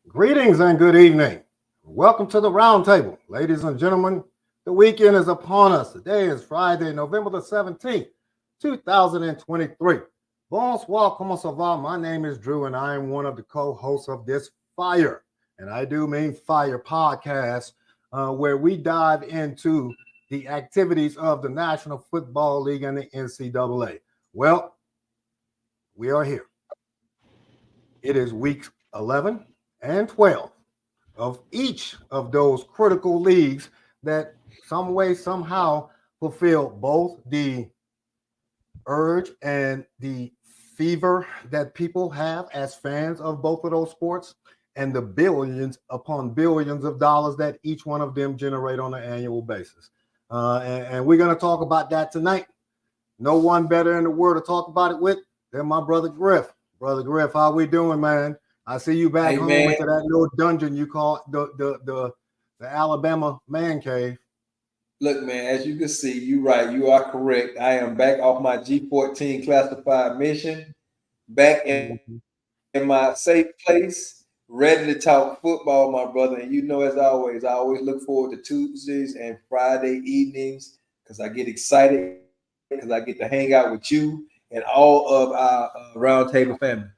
Greetings and good evening. Welcome to the Roundtable. Ladies and gentlemen, the weekend is upon us. Today is Friday, November the 17th, 2023. Bonsoir, comment ça va? My name is Drew, and I am one of the co-hosts of this Fire, and I do mean Fire podcast, where we dive into the activities of the National Football League and the NCAA. Well, we are here. It is week 11 and 12 of each of those critical leagues that some way, somehow fulfill both the urge and the fever that people have as fans of both of those sports, and the billions upon billions of dollars that each one of them generate on an annual basis. And we're going to talk about that tonight. No one better in the world to talk about it with than my brother Griff. Brother Griff, how we doing, man? I see you back home into that little dungeon you call the Alabama man cave. Look, man, as you can see, you're right. You are correct. I am back off my G14 classified mission, back in my safe place, ready to talk football, my brother. And you know, as always, I always look forward to Tuesdays and Friday evenings because I get excited because I get to hang out with you and all of our Roundtable family.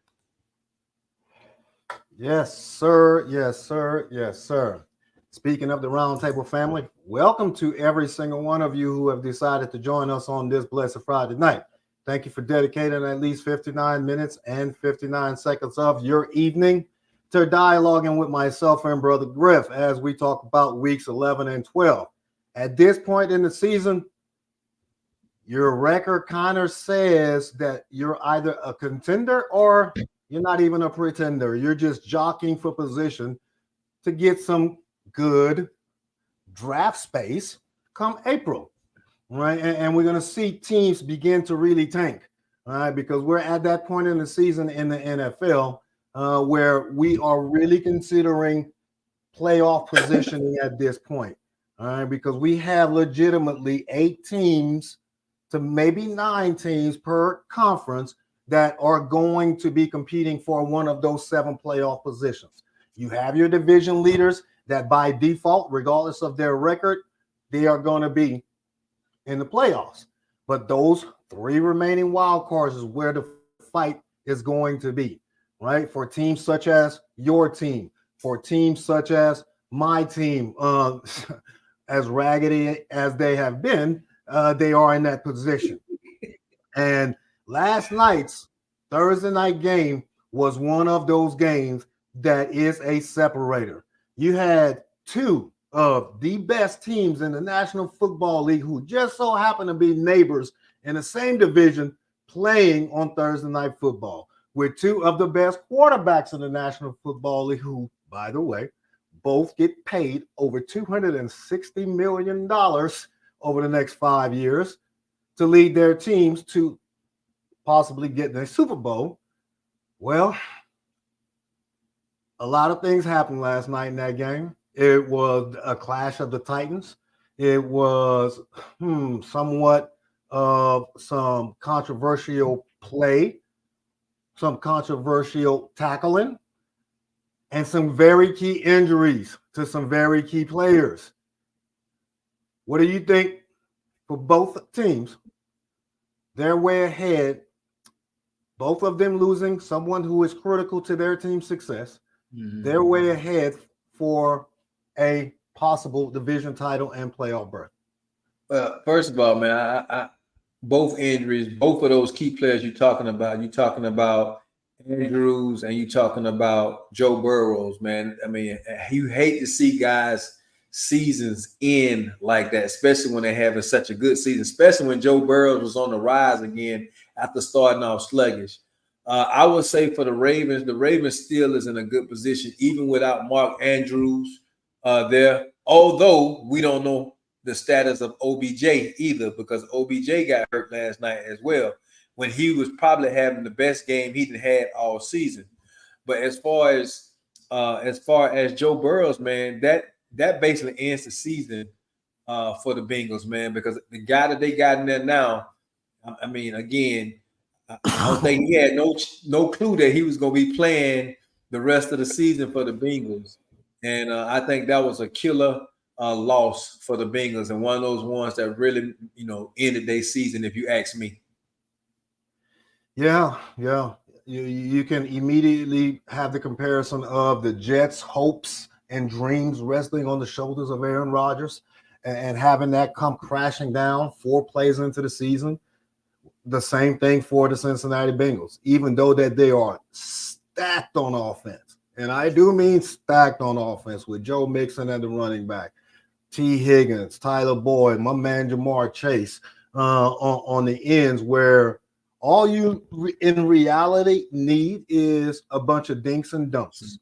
Yes, sir. Yes, sir. Yes, sir. Speaking of the Roundtable family, welcome to every single one of you who have decided to join us on this blessed Friday night. Thank you for dedicating at least 59 minutes and 59 seconds of your evening to dialoguing with myself and brother Griff as we talk about weeks 11 and 12. At this point in the season, your record kind of says that you're either a contender or you're not even a pretender. You're just jockeying for position to get some good draft space come April, right? And we're going to see teams begin to really tank, all right? Because we're at that point in the season in the NFL where we are really considering playoff positioning at this point, all right? Because we have legitimately 8 teams to maybe 9 teams per conference that are going to be competing for one of those 7 playoff positions. You have your division leaders that by default, regardless of their record, they are going to be in the playoffs. But those 3 remaining wild cards is where the fight is going to be, right? For teams such as your team, for teams such as my team, as raggedy as they have been, they are in that position. And last night's Thursday night game was one of those games that is a separator. You had 2 of the best teams in the National Football League who just so happen to be neighbors in the same division playing on Thursday night football, with 2 of the best quarterbacks in the National Football League who, by the way, both get paid over $260 million over the next 5 years to lead their teams to possibly getting a Super Bowl. Well, a lot of things happened last night in that game. It was a clash of the Titans. It was somewhat of some controversial play, some controversial tackling, and some very key injuries to some very key players. What do you think for both teams? They're way ahead. Both of them losing someone who is critical to their team's success. Mm-hmm. They're way ahead for a possible division title and playoff berth. Well, first of all, man, I both injuries, both of those key players you're talking about Andrews and you're talking about Joe Burrows, man. I mean, you hate to see guys' seasons end like that, especially when they're having such a good season, especially when Joe Burrows was on the rise again after starting off sluggish. I would say for the Ravens still is in a good position, even without Mark Andrews. there. Although we don't know the status of OBJ either, because OBJ got hurt last night as well, when he was probably having the best game he'd had all season. But as far as Joe Burrows, man, that basically ends the season for the Bengals, man, because the guy that they got in there now, I mean, again, I don't think he had no clue that he was going to be playing the rest of the season for the Bengals, and I think that was a killer loss for the Bengals, and one of those ones that really, ended their season, if you ask me. Yeah. You can immediately have the comparison of the Jets' hopes and dreams resting on the shoulders of Aaron Rodgers and having that come crashing down 4 plays into the season. The same thing for the Cincinnati Bengals, even though that they are stacked on offense. And I do mean stacked on offense with Joe Mixon at the running back, T. Higgins, Tyler Boyd, my man Jamar Chase on the ends, where all you in reality need is a bunch of dinks and dunks.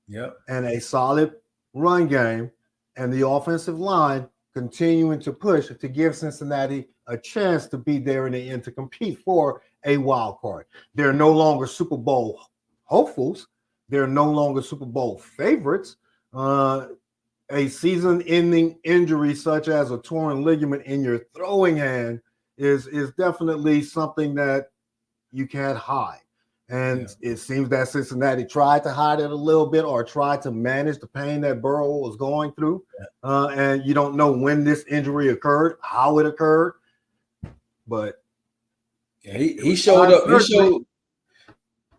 Yep. And a solid run game and the offensive line continuing to push to give Cincinnati a chance to be there in the end to compete for a wild card. They're no longer Super Bowl hopefuls. They're no longer Super Bowl favorites. A season-ending injury such as a torn ligament in your throwing hand is definitely something that you can't hide. And It seems that Cincinnati tried to hide it a little bit or tried to manage the pain that Burrow was going through. And you don't know when this injury occurred, how it occurred. But he showed up.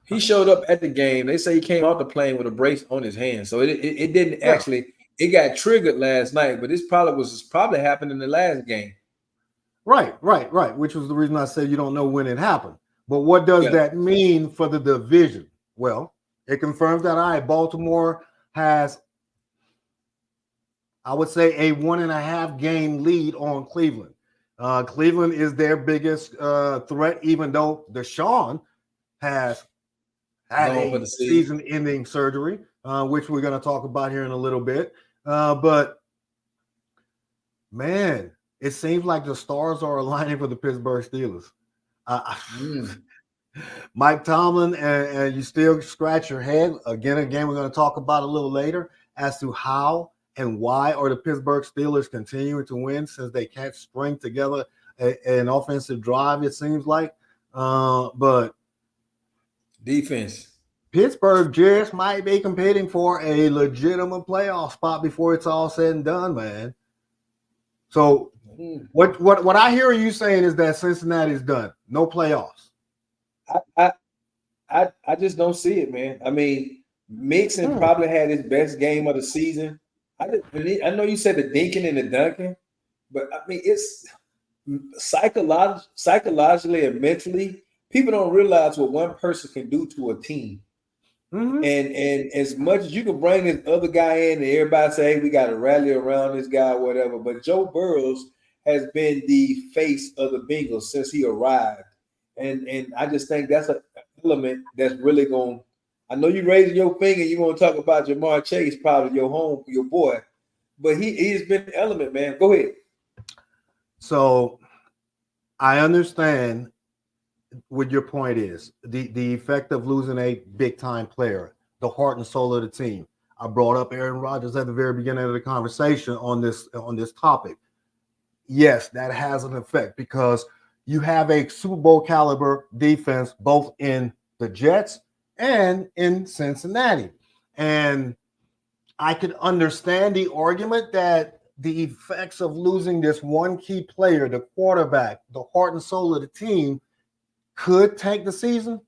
He showed up at the game. They say he came off the plane with a brace on his hand. So it didn't actually – it got triggered last night, but this probably happened in the last game. Right. Which was the reason I said you don't know when it happened. But what does that mean for the division? Well, it confirms that Baltimore has, I would say, a 1.5 game lead on Cleveland. Cleveland is their biggest threat, even though Deshaun has had a season-ending surgery, which we're going to talk about here in a little bit. But, man, it seems like the stars are aligning for the Pittsburgh Steelers. Mike Tomlin, and you still scratch your head. Again, we're going to talk about a little later as to how and why are the Pittsburgh Steelers continuing to win since they can't string together an offensive drive, it seems like. But defense. Pittsburgh just might be competing for a legitimate playoff spot before it's all said and done, man. So what I hear you saying is that Cincinnati's done. No playoffs. I just don't see it, man. I mean, Mixon probably had his best game of the season. I know you said the dinking and the dunking, but I mean, it's psychologically and mentally, people don't realize what one person can do to a team. And as much as you can bring this other guy in and everybody say, hey, we got to rally around this guy or whatever, but Joe Burrows has been the face of the Bengals since he arrived. And I just think that's an element that's really going. I know you raising your finger. You want to talk about Jamar Chase, probably your boy, but he's been an element, man. Go ahead. So I understand what your point is. The effect of losing a big time player, the heart and soul of the team. I brought up Aaron Rodgers at the very beginning of the conversation on this topic. Yes, that has an effect because you have a Super Bowl caliber defense both in the Jets and in Cincinnati. And I could understand the argument that the effects of losing this one key player, the quarterback, the heart and soul of the team, could tank the season.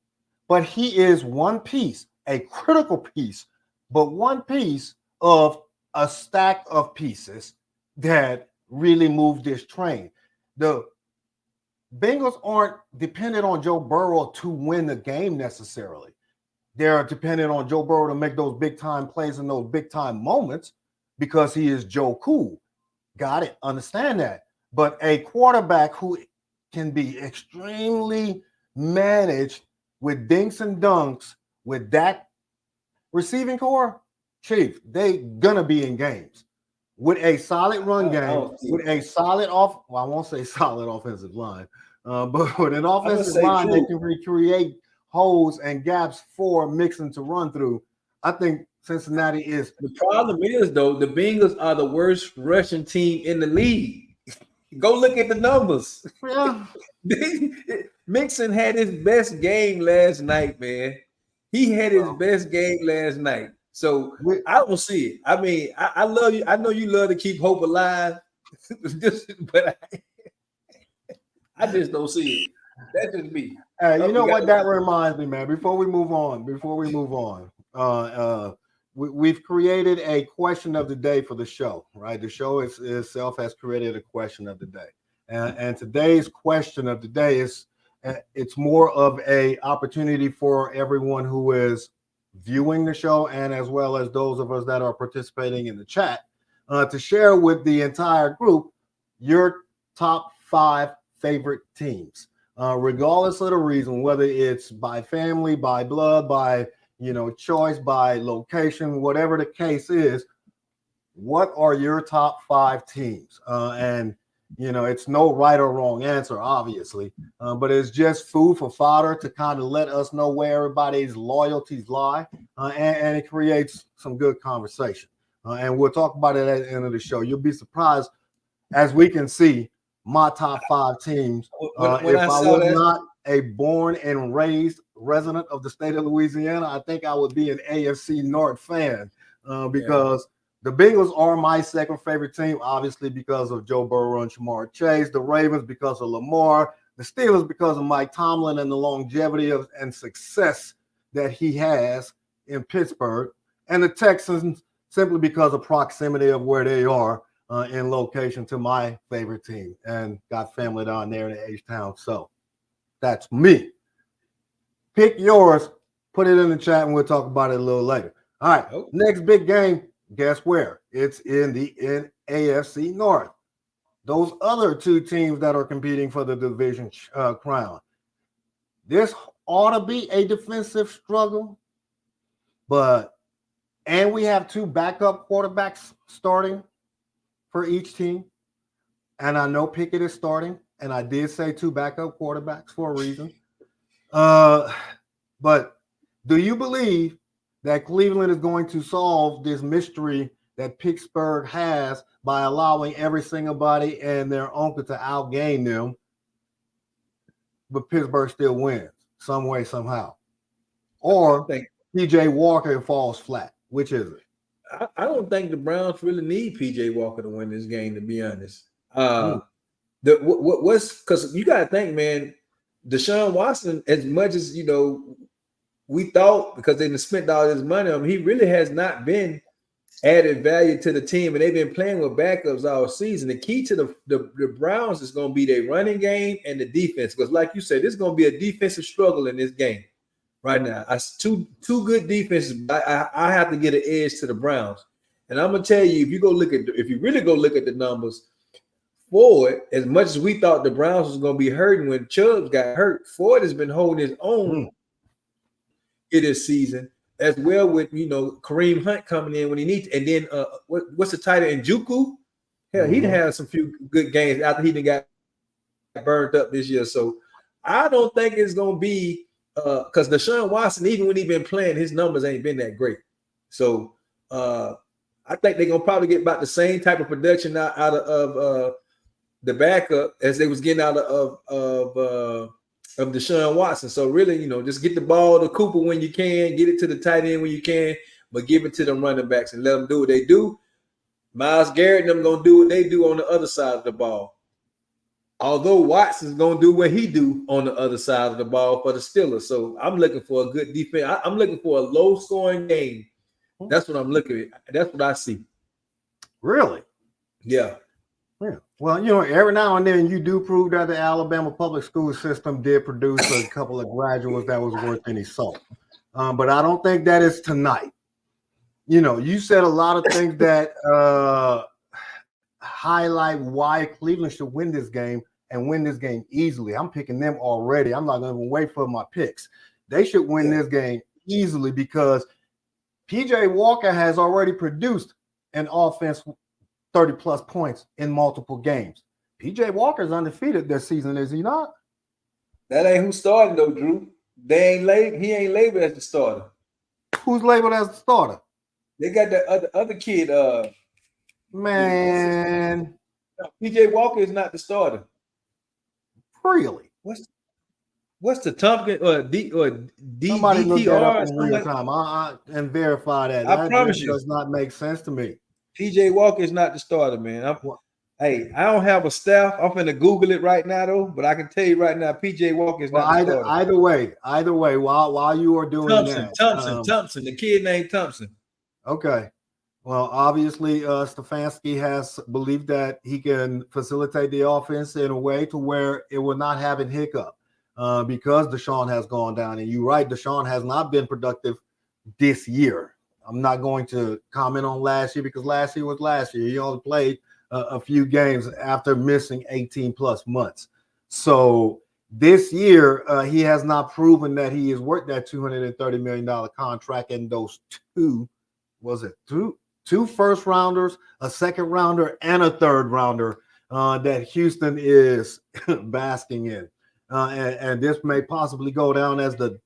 But he is one piece, a critical piece, but one piece of a stack of pieces that really move this train. The Bengals aren't dependent on Joe Burrow to win the game necessarily. They're dependent on Joe Burrow to make those big-time plays in those big-time moments because he is Joe Cool. Got it. Understand that. But a quarterback who can be extremely managed with dinks and dunks with that receiving core, Chief, they gonna be in games with a solid run game, with a solid off. Well, I won't say solid offensive line, but with an offensive line that can recreate holes and gaps for Mixon to run through. I think Cincinnati is. The problem is though, the Bengals are the worst rushing team in the league. Go look at the numbers. Yeah. Mixon had his best game last night, man. He had his best game last night. So I don't see it. I mean, I love you. I know you love to keep hope alive, but I just don't see it. That's just me. Hey, you know what that reminds me, man? Before we move on, we've created a question of the day for the show, right? The show itself has created a question of the day. And today's question of the day is it's more of a opportunity for everyone who is viewing the show and as well as those of us that are participating in the chat to share with the entire group your top 5 favorite teams, regardless of the reason, whether it's by family, by blood, by choice, by location, whatever the case is. What are your top 5 teams? And it's no right or wrong answer, obviously, but it's just food for fodder to kind of let us know where everybody's loyalties lie, and it creates some good conversation. And we'll talk about it at the end of the show. You'll be surprised, as we can see, my top 5 teams. If I was not a born and raised resident of the state of Louisiana, I think I would be an AFC North fan because the Bengals are my second favorite team, obviously because of Joe Burrow and Jamar Chase. The Ravens because of Lamar. The Steelers because of Mike Tomlin and the longevity and success that he has in Pittsburgh. And the Texans simply because of proximity of where they are in location to my favorite team. And got family down there in the H-Town. So that's me. Pick yours. Put it in the chat and we'll talk about it a little later. All right. Next big game. Guess where? It's in the AFC North. Those other 2 teams that are competing for the division crown. This ought to be a defensive struggle, and we have 2 backup quarterbacks starting for each team. And I know Pickett is starting, and I did say 2 backup quarterbacks for a reason. But do you believe that Cleveland is going to solve this mystery that Pittsburgh has by allowing every single body and their uncle to outgain them, but Pittsburgh still wins some way, somehow? Or PJ Walker falls flat? Which is it? I don't think the Browns really need PJ Walker to win this game, to be honest. What's because you got to think, man, Deshaun Watson, as much as we thought, because they spent all this money on him, he really has not been added value to the team, and they've been playing with backups all season. The key to the Browns is going to be their running game and the defense, because like you said, this is going to be a defensive struggle in this game right now. Two good defenses. I have to get an edge to the Browns, and I'm gonna tell you, if you really go look at the numbers, Ford, as much as we thought the Browns was going to be hurting when Chubbs got hurt, Ford has been holding his own this season, as well with Kareem Hunt coming in when he needs, and then what's the title in Njoku? Hell, he done had some few good games after he done got burned up this year. So I don't think it's gonna be because Deshaun Watson, even when he been playing, his numbers ain't been that great. So I think they're gonna probably get about the same type of production out of the backup as they was getting out of Deshaun Watson. So really, just get the ball to Cooper when you can, get it to the tight end when you can, but give it to them running backs and let them do what they do. Myles Garrett and them gonna do what they do on the other side of the ball. Although Watson's gonna do what he do on the other side of the ball for the Steelers. So I'm looking for a good defense. I'm looking for a low-scoring game. That's what I'm looking at. That's what I see. Really? Yeah. Yeah. Well, every now and then you do prove that the Alabama public school system did produce a couple of graduates that was worth any salt. But I don't think that is tonight. You said a lot of things that highlight why Cleveland should win this game and win this game easily. I'm picking them already. I'm not going to wait for my picks. They should win this game easily because PJ Walker has already produced an offense 30 plus points in multiple games. PJ Walker's undefeated this season, is he not? That ain't who started though, Drew. He ain't labeled as the starter. Who's labeled as the starter? They got the other kid. Man, PJ Walker is not the starter. Really? What's the Tompkins or D Somebody look that up in real like, time. And verify that. I promise you, does not make sense to me. PJ Walker is not the starter, man. Hey, I don't have a staff. I'm finna Google it right now, though. But I can tell you right now, PJ Walker is not the starter. Either way, while you are doing Thompson, the kid named Thompson. Okay. Well, obviously, Stefanski has believed that he can facilitate the offense in a way to where it will not have a hiccup because Deshaun has gone down. And you're right, Deshaun has not been productive this year. I'm not going to comment on last year because last year was last year. He only played a few games after missing 18 plus months. So this year, he has not proven that he is worth that $230 million contract. And those two first rounders, a second rounder, and a third rounder that Houston is basking in. And this may possibly go down as the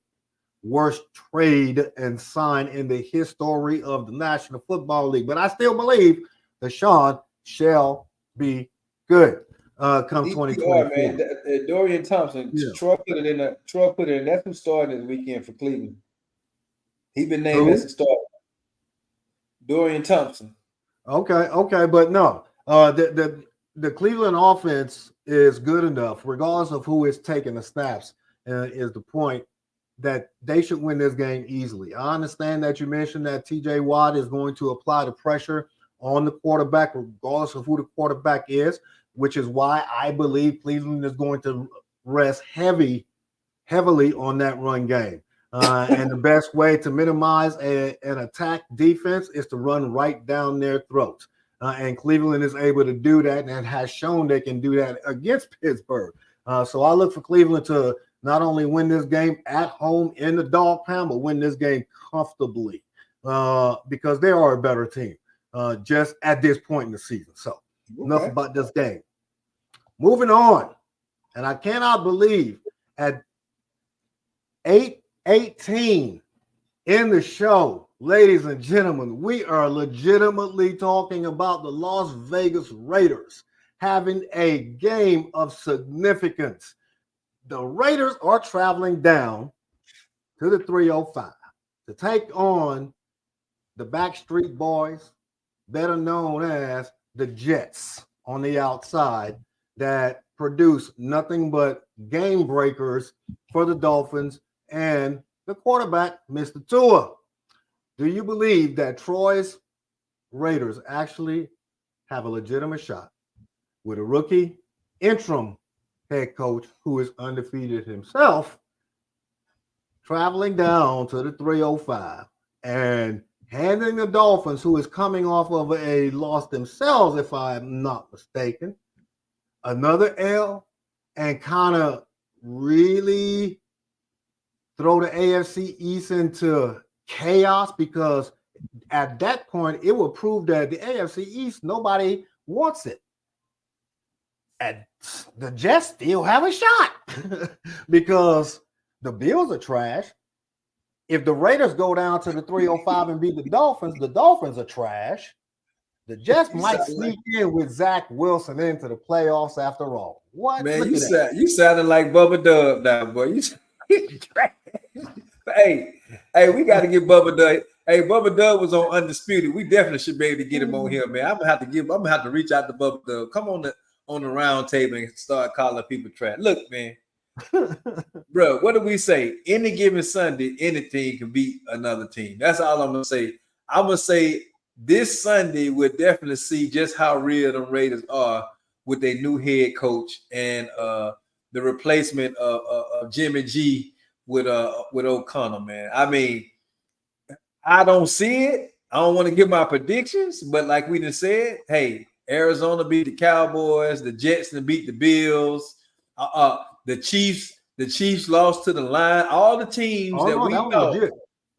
worst trade and sign in the history of the National Football League. But I still believe Deshaun shall be good come 2024. Man, Dorian Thompson, yeah. Troy put it in. That's who started this weekend for Cleveland. He been named as the starter. Dorian Thompson. Okay, but no, the Cleveland offense is good enough, regardless of who is taking the snaps. Is the point that they should win this game easily? I understand that you mentioned that T.J. Watt is going to apply the pressure on the quarterback, regardless of who the quarterback is, which is why I believe Cleveland is going to rest heavily on that run game. And the best way to minimize an attack defense is to run right down their throats. And Cleveland is able to do that and has shown they can do that against Pittsburgh. So I look for Cleveland to not only win this game at home in the dog pound, but win this game comfortably because they are a better team just at this point in the season. So enough about this game. Moving on. And I cannot believe at 8:18 in the show, ladies and gentlemen, we are legitimately talking about the Las Vegas Raiders having a game of significance. The Raiders are traveling down to the 305 to take on the Backstreet Boys, better known as the Jets on the outside, that produce nothing but game breakers for the Dolphins and the quarterback, Mr. Tua. Do you believe that Troy's Raiders actually have a legitimate shot with a rookie interim head coach who is undefeated himself traveling down to the 305 and handing the Dolphins, who is coming off of a loss themselves, if I'm not mistaken, another L, and kind of really throw the AFC East into chaos? Because at that point, it will prove that the AFC East, nobody wants it. And the Jets still have a shot because the Bills are trash. If the Raiders go down to the 305 and beat the Dolphins are trash. The Jets might sneak in with Zach Wilson into the playoffs after all. What? Man, you sounded like Bubba Dub now, boy. Hey, we got to get Bubba Dub. Hey, Bubba Dub was on Undisputed. We definitely should be able to get him on here, man. I'm gonna have to reach out to Bubba Dub. Come on the round table and start calling people trash. Look, man. Bro, what do we say? Any given Sunday, any team can beat another team. That's all I'm gonna say. I'm gonna say this Sunday we'll definitely see just how real the Raiders are with their new head coach and the replacement of Jimmy G with O'Connell, man. I mean, I don't see it. I don't want to give my predictions, but like we just said, hey, Arizona beat the Cowboys, the Jets beat the Bills, the Chiefs lost to the Lions. All the teams that we thought.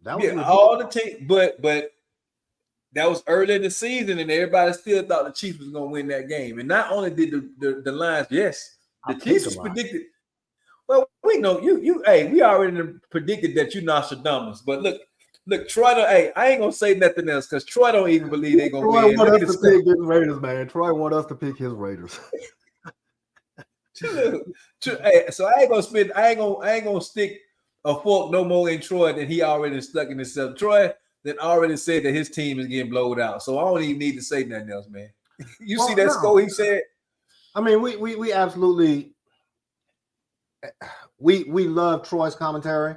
That was all the team, but that was early in the season, and everybody still thought the Chiefs was going to win that game. And not only did the Lions, yes, the Chiefs was predicted. Well, we know you. Hey, we already predicted that you Nostradamus. But look, Troy. Hey, I ain't gonna say nothing else because Troy don't even believe they're gonna win. Want us to pick his Raiders, man. Troy want us to pick his Raiders. Hey, so I ain't gonna stick a fork no more in Troy than he already stuck in himself. Troy then already said that his team is getting blowed out. So I don't even need to say nothing else, man. You see that score he said? I mean, we absolutely we love Troy's commentary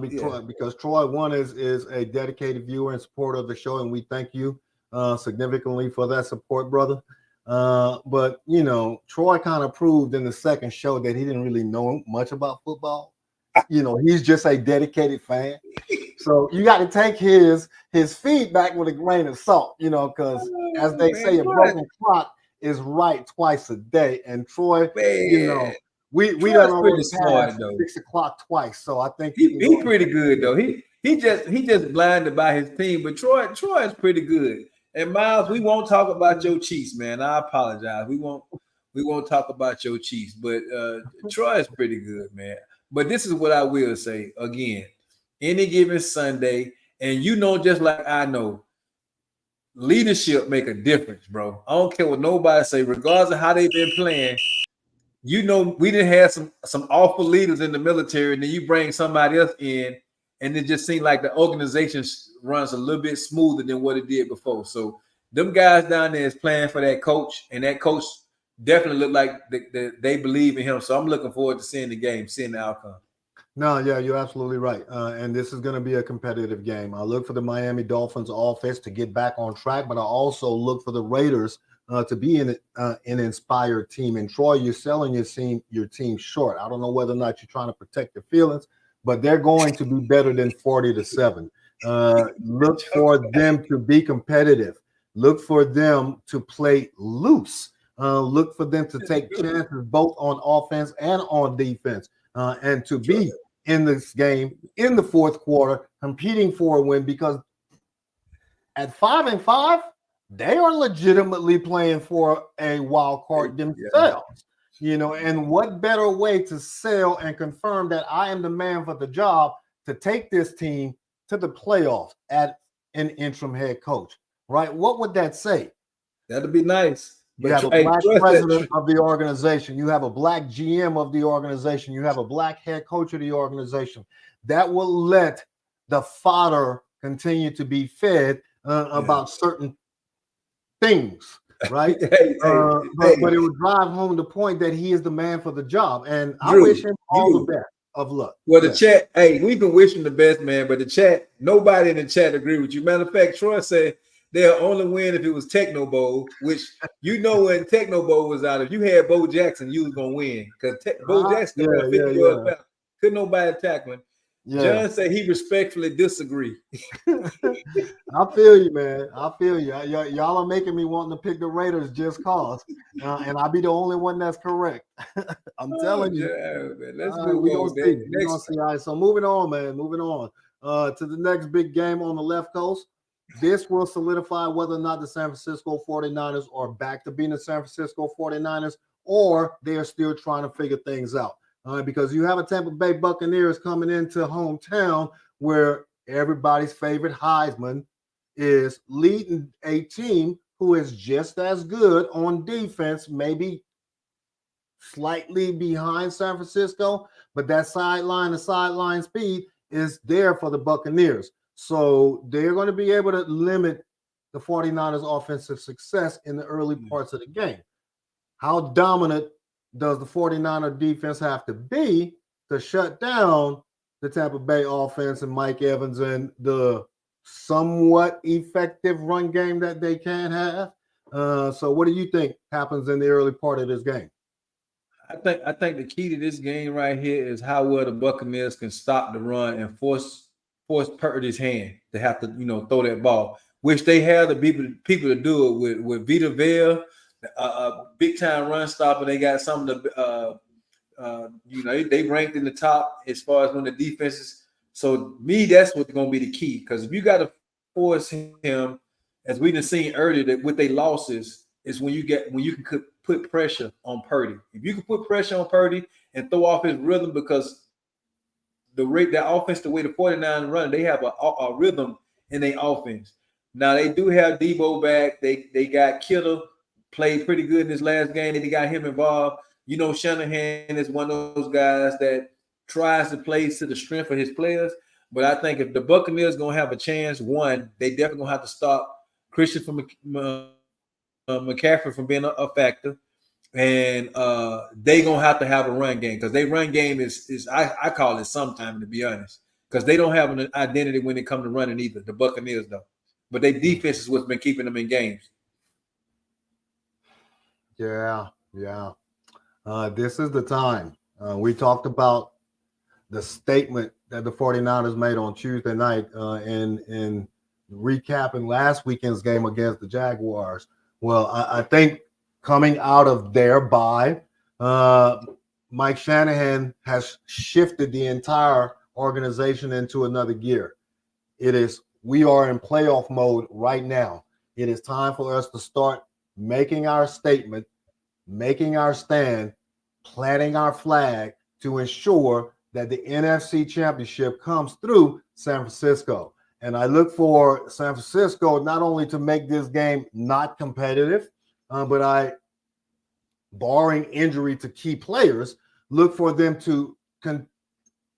because Troy one is a dedicated viewer and supporter of the show, and we thank you significantly for that support, brother. But you know, Troy kind of proved in the second show that he didn't really know much about football. You know, he's just a dedicated fan. So you got to take his feedback with a grain of salt, you know, because as they say, a broken clock is right twice a day. And Troy, you know, we done already passed 6 o'clock twice. So I think he's pretty good though. He just blinded by his team, but Troy is pretty good. And Miles, we won't talk about your Chiefs, man. I apologize. We won't talk about your Chiefs, but Troy is pretty good, man. But this is what I will say again. Any given Sunday, and you know, just like I know, leadership make a difference, bro. I don't care what nobody say, regardless of how they've been playing. You know, we didn't have some awful leaders in the military, and then you bring somebody else in, and it just seemed like the organization runs a little bit smoother than what it did before. So them guys down there is playing for that coach, and that coach definitely looked like they believe in him. So I'm looking forward to seeing the game, seeing the outcome. No, yeah, you're absolutely right. And this is going to be a competitive game. I look for the Miami Dolphins offense to get back on track, but I also look for the Raiders to be an inspired team. And Troy, you're selling your team short. I don't know whether or not you're trying to protect your feelings, but they're going to be better than 40-7. Look for them to be competitive. Look for them to play loose. Look for them to take chances both on offense and on defense. And to be in this game in the fourth quarter, competing for a win, because at 5-5, they are legitimately playing for a wild card themselves. You know, and what better way to sell and confirm that I am the man for the job to take this team to the playoffs at an interim head coach, right? What would that say? That'd be nice. You have a black president of the organization. You have a black GM of the organization. You have a black head coach of the organization. That will let the fodder continue to be fed about certain things, right? But it would drive home the point that he is the man for the job. And I wish him all the best of luck. Well, the chat, hey, we can wish him the best, man. But the chat, nobody in the chat agree with you. Matter of fact, Troy said they'll only win if it was Techno Bowl, which you know when Techno Bowl was out, if you had Bo Jackson, you was gonna win because Bo Jackson couldn't nobody tackle him. John said he respectfully disagree. I feel you, man. I feel you. Y'all are making me wanting to pick the Raiders just cause, and I'll be the only one that's correct. I'm telling you. Man. Let's move we on. Gonna see. All right, so moving on, man. Moving on to the next big game on the left coast. This will solidify whether or not the San Francisco 49ers are back to being the San Francisco 49ers, or they are still trying to figure things out. Because you have a Tampa Bay Buccaneers coming into hometown where everybody's favorite Heisman is leading a team who is just as good on defense, maybe slightly behind San Francisco, but that sideline to sideline speed is there for the Buccaneers. So they're going to be able to limit the 49ers offensive success in the early parts of the game. How dominant does the 49er defense have to be to shut down the Tampa Bay offense and Mike Evans and the somewhat effective run game that they can have? So what do you think happens in the early part of this game? I think the key to this game right here is how well the Buccaneers can stop the run and force Purdy's hand to have to, throw that ball, which they have the people to do it with Vita Vea, big time run stopper. They got some of the, they ranked in the top as far as when the defenses So that's what's going to be the key. Because if you got to force him, as we done seen earlier, that with their losses is when you can put pressure on Purdy. If you can put pressure on Purdy and throw off his rhythm, because that offense, the way the 49ers run, they have a rhythm in their offense. Now they do have Debo back. They got Kittle, played pretty good in this last game. They got him involved. You know, Shanahan is one of those guys that tries to play to the strength of his players. But I think if the Buccaneers going to have a chance, one, they definitely going to have to stop Christian from McCaffrey from being a factor. And they going to have a run game, because their run game is I call it sometime, to be honest, because they don't have an identity when it comes to running either. The Buccaneers don't. But their defense is what's been keeping them in games. Yeah. This is the time. We talked about the statement that the 49ers made on Tuesday night in recapping last weekend's game against the Jaguars. Well, I think coming out of their bye, Mike Shanahan has shifted the entire organization into another gear. We are in playoff mode right now. It is time for us to start making our statement, making our stand, planting our flag to ensure that the NFC Championship comes through San Francisco. And I look for San Francisco not only to make this game not competitive, but barring injury to key players, look for them to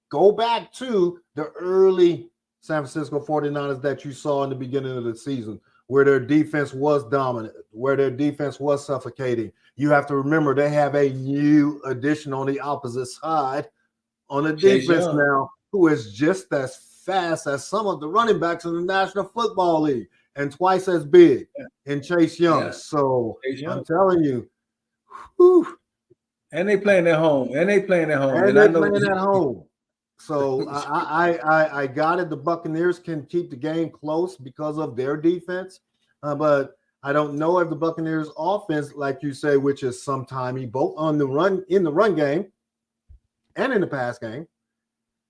go back to the early San Francisco 49ers that you saw in the beginning of the season, where their defense was dominant, where their defense was suffocating. You have to remember they have a new addition on the opposite side on the defense now, who is just as fast as some of the running backs in the National Football League and twice as big in Chase Young. So I'm telling you, whew. And they playing at home. So I got it. The Buccaneers can keep the game close because of their defense, but I don't know if the Buccaneers offense, like you say, which is sometimey, both in the run game and in the pass game,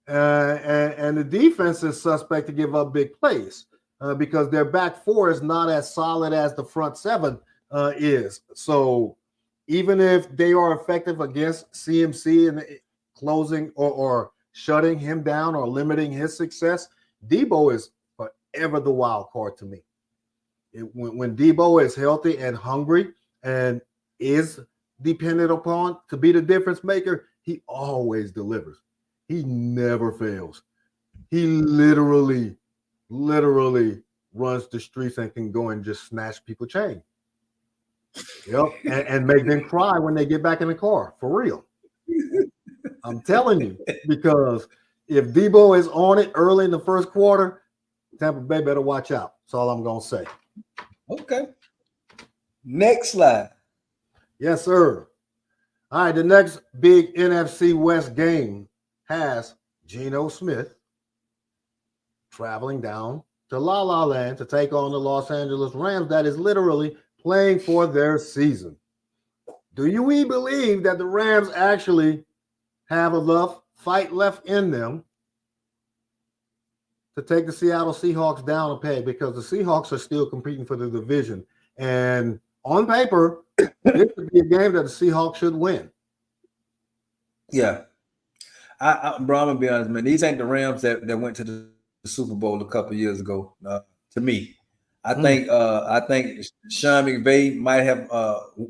and the defense is suspect to give up big plays because their back four is not as solid as the front seven is. So even if they are effective against CMC and closing or shutting him down or limiting his success, Debo is forever the wild card to me. When Debo is healthy and hungry and is dependent upon to be the difference maker, he always delivers. He never fails. He literally runs the streets and can go and just snatch people's chain. Yep, and make them cry when they get back in the car, for real. I'm telling you, because if Debo is on it early in the first quarter, Tampa Bay better watch out. That's all I'm going to say. Okay. Next slide. Yes, sir. All right, the next big NFC West game has Geno Smith traveling down to La La Land to take on the Los Angeles Rams that is literally playing for their season. Do we believe that the Rams actually have enough fight left in them to take the Seattle Seahawks down a peg? Because the Seahawks are still competing for the division. And on paper, this would be a game that the Seahawks should win. Yeah. Bro, I'm going to be honest, man. These ain't the Rams that went to the Super Bowl a couple of years ago, to me. I think Sean McVay might have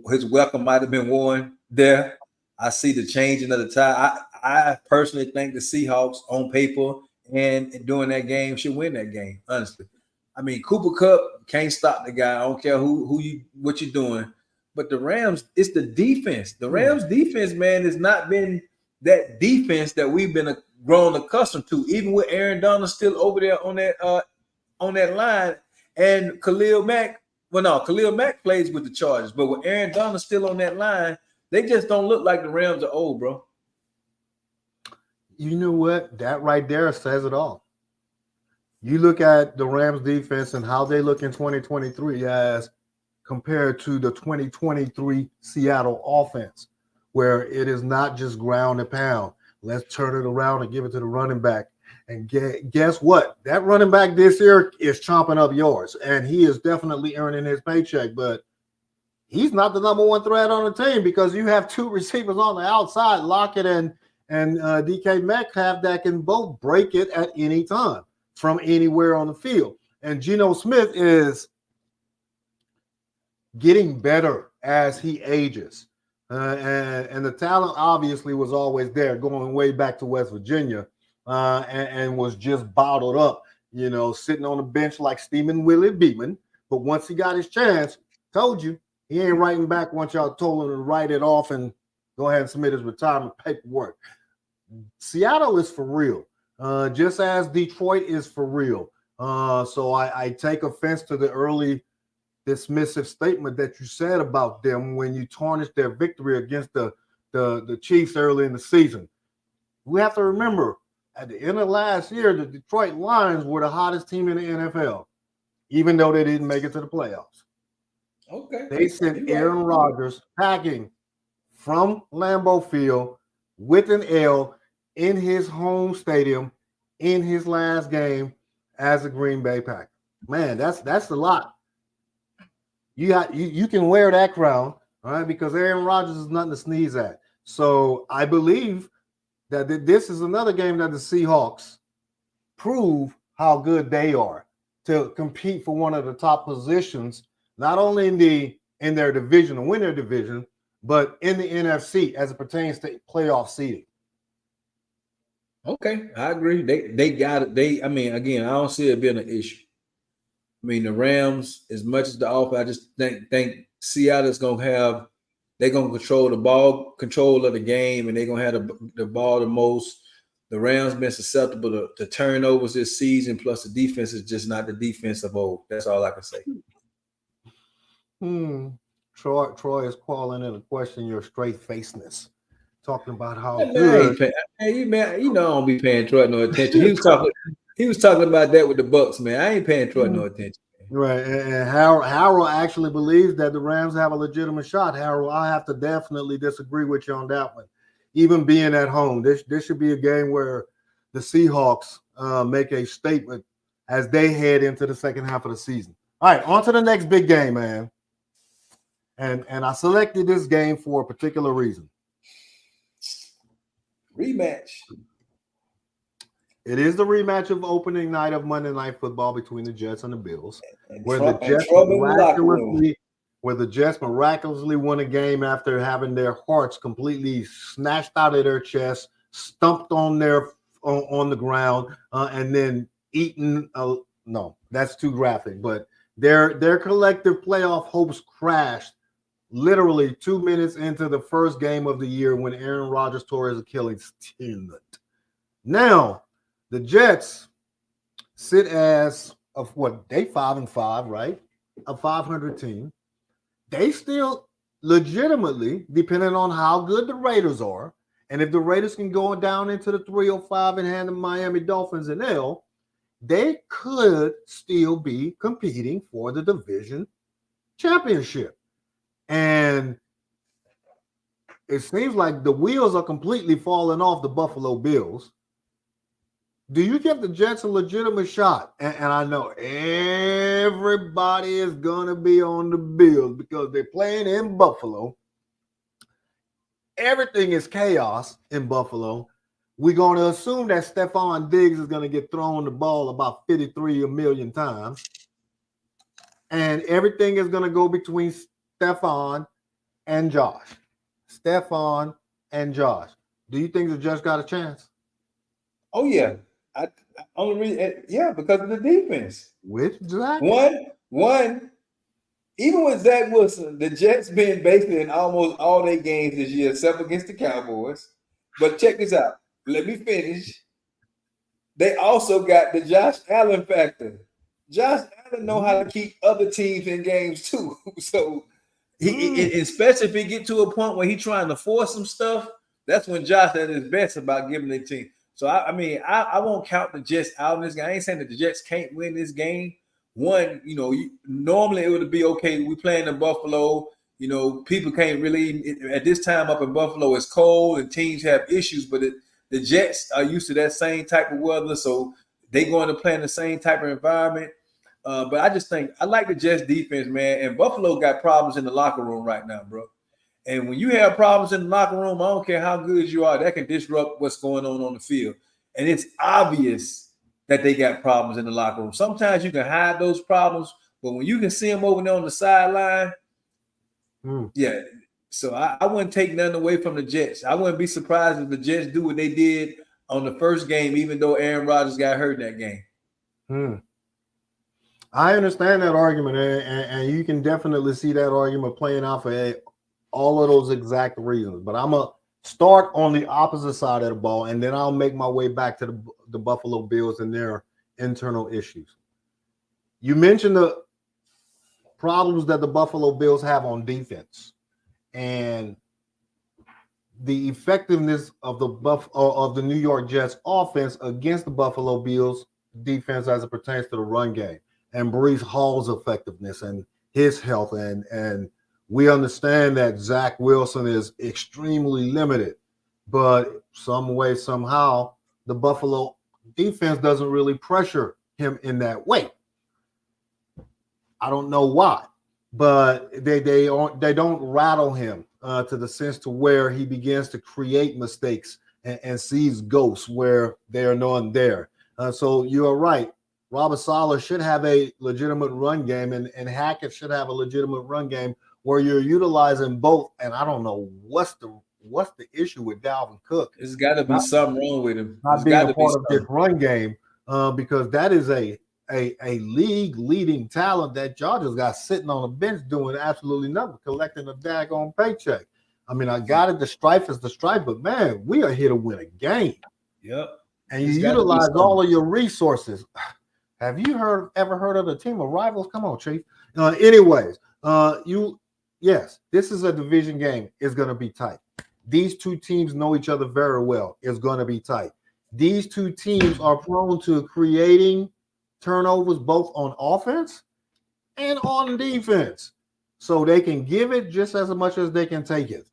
his welcome might have been worn there. I see the changing of the tide. I personally think the Seahawks on paper and during that game should win that game, honestly. I mean, Cooper Kupp can't stop the guy. I don't care what you're doing. But the Rams, it's the defense. The Rams defense, man, has not been that defense that we've been grown accustomed to, even with Aaron Donald still over there on that line. And Khalil Mack plays with the Chargers, but with Aaron Donald still on that line, they just don't look like the Rams are old, bro. You know what? That right there says it all. You look at the Rams defense and how they look in 2023 as compared to the 2023 Seattle offense, where it is not just ground and pound. Let's turn it around and give it to the running back And guess what? That running back this year is chomping up yours, and he is definitely earning his paycheck. But he's not the number one threat on the team because you have two receivers on the outside, Lockett and DK Metcalf, that can both break it at any time from anywhere on the field. And Geno Smith is getting better as he ages. And the talent obviously was always there, going way back to West Virginia, and was just bottled up, sitting on the bench like Steamin' Willie Beeman. But once he got his chance, told you, he ain't writing back once y'all told him to write it off and go ahead and submit his retirement paperwork. Seattle is for real, just as Detroit is for real. So I take offense to the early dismissive statement that you said about them when you tarnished their victory against the Chiefs early in the season. We have to remember, at the end of last year, the Detroit Lions were the hottest team in the NFL, even though they didn't make it to the playoffs. Okay. They sent Aaron Rodgers packing from Lambeau Field with an L in his home stadium in his last game as a Green Bay Packer. Man, that's a lot. You can wear that crown, all right, because Aaron Rodgers is nothing to sneeze at. So I believe that this is another game that the Seahawks prove how good they are to compete for one of the top positions, not only in their division to win their division, but in the NFC as it pertains to playoff seeding. Okay, I agree. They got it. I mean, again, I don't see it being an issue. I mean, the Rams, as much as the offense, I just think Seattle's they're gonna control of the game, and they're gonna have the ball the most. The Rams been susceptible to turnovers this season, plus the defense is just not the defense of old. That's all I can say. Troy is calling in to question your straight facedness, talking about how good. I don't be paying Troy no attention. He was talking about that with the Bucks, man. I ain't paying Troy no attention. Right, and Harold actually believes that the Rams have a legitimate shot. Harold, I have to definitely disagree with you on that one. Even being at home, this should be a game where the Seahawks make a statement as they head into the second half of the season. All right, on to the next big game, man. And I selected this game for a particular reason. Rematch. It is the rematch of opening night of Monday Night Football between the Jets and the Bills, where the Jets miraculously won a game after having their hearts completely snatched out of their chest, stumped on the ground, and then eaten. No, that's too graphic. But their collective playoff hopes crashed literally 2 minutes into the first game of the year when Aaron Rodgers tore his Achilles tendon. Now, the Jets sit as of what? They 5-5, right? A 500 team. They still legitimately, depending on how good the Raiders are, and if the Raiders can go down into the 305 and hand the Miami Dolphins an L, they could still be competing for the division championship. And it seems like the wheels are completely falling off the Buffalo Bills. Do you give the Jets a legitimate shot? And I know everybody is going to be on the Bills because they're playing in Buffalo. Everything is chaos in Buffalo. We're going to assume that Stephon Diggs is going to get thrown the ball about 53 million times. And everything is going to go between Stephon and Josh. Stephon and Josh. Do you think the Jets got a chance? Oh, yeah. Because of the defense. With Zach? One, even with Zach Wilson, the Jets been basically in almost all their games this year, except against the Cowboys. But check this out. Let me finish. They also got the Josh Allen factor. Josh Allen know how to keep other teams in games too. So, especially if he get to a point where he's trying to force some stuff, that's when Josh at his best about giving the team. So, I won't count the Jets out in this game. I ain't saying that the Jets can't win this game. One, normally it would be okay. We playing in Buffalo. People can't really, at this time up in Buffalo, it's cold and teams have issues. But The Jets are used to that same type of weather, so they going to play in the same type of environment. But I just think I like the Jets defense, man. And Buffalo got problems in the locker room right now, bro. And when you have problems in the locker room, I don't care how good you are, that can disrupt what's going on the field. And it's obvious that they got problems in the locker room. Sometimes you can hide those problems, but when you can see them over there on the sideline, yeah. So I wouldn't take nothing away from the Jets. I wouldn't be surprised if the Jets do what they did on the first game, even though Aaron Rodgers got hurt in that game. I understand that argument, and you can definitely see that argument playing out for all of those exact reasons. But I'm going to start on the opposite side of the ball, and then I'll make my way back to the Buffalo Bills and their internal issues. You mentioned the problems that the Buffalo Bills have on defense and the effectiveness of the New York Jets offense against the Buffalo Bills defense as it pertains to the run game and Breece Hall's effectiveness and his health. And we understand that Zach Wilson is extremely limited, but some way, somehow, the Buffalo defense doesn't really pressure him in that way. I don't know why, but they don't rattle him to the sense to where he begins to create mistakes and sees ghosts where they are none there. So you're right. Robert Saleh should have a legitimate run game, and Hackett should have a legitimate run game where you're utilizing both. And I don't know what's the issue with Dalvin Cook. There's got to be something wrong with him. Not being a part of this run game because that is a league leading talent that y'all just got sitting on the bench doing absolutely nothing, collecting a daggone paycheck. I mean, I got it. The strife is the strife, but man, we are here to win a game. Yep. And you utilize all of your resources. Have you ever heard of the team of rivals? Come on, Chief. Anyways, yes, this is a division game. It's going to be tight. These two teams know each other very well. It's going to be tight. These two teams are prone to creating turnovers both on offense and on defense. So they can give it just as much as they can take it.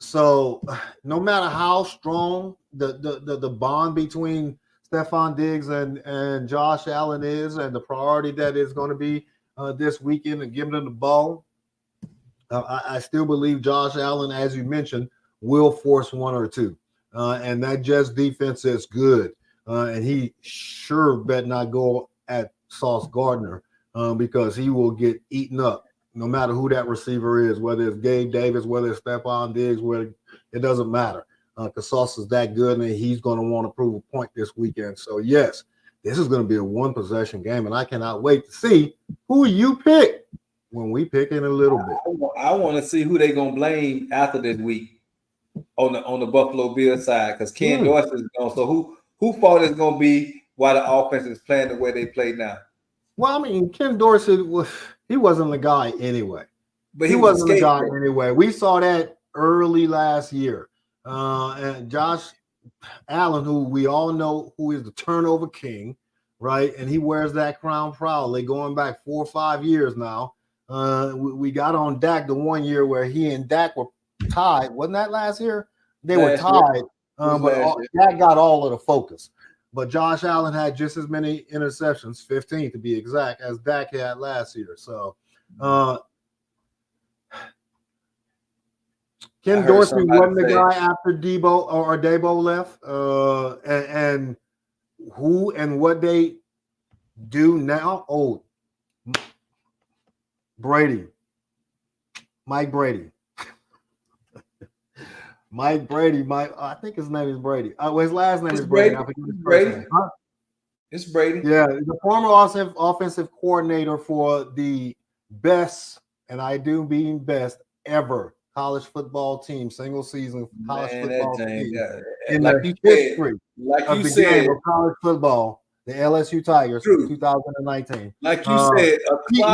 So no matter how strong the bond between Stephon Diggs and Josh Allen is, and the priority that is going to be this weekend and giving them the ball, I still believe Josh Allen, as you mentioned, will force one or two. And that Jets defense is good. And he sure bet not go at Sauce Gardner because he will get eaten up no matter who that receiver is, whether it's Gabe Davis, whether it's Stephon Diggs, it doesn't matter. Because Sauce is that good, and he's going to want to prove a point this weekend. So, yes, this is going to be a one-possession game, and I cannot wait to see who you pick when we pick in a little bit. I want to see who they're going to blame after this week on the Buffalo Bills side, because Ken Dorsey is gone. So who fault is going to be why the offense is playing the way they play now? Well, I mean, Ken Dorsey wasn't the guy anyway. But he wasn't the guy anyway. We saw that early last year. And Josh Allen, who we all know who is the turnover king, right? And he wears that crown proudly going back 4 or 5 years now. We got on Dak the one year where he and Dak were tied. Wasn't that last year? They were tied, but Dak got all of the focus. But Josh Allen had just as many interceptions, 15 to be exact, as Dak had last year. So Ken Dorsey wasn't the guy after Debo left, and who and what they do now. Oh, Mike Brady. I think his name is Brady. His last name is Brady. It's Brady. Yeah, the former offensive coordinator for the best, and I do mean best ever, college football team, single season college football team in the history of the game of college football, the LSU Tigers, 2019. Like you said,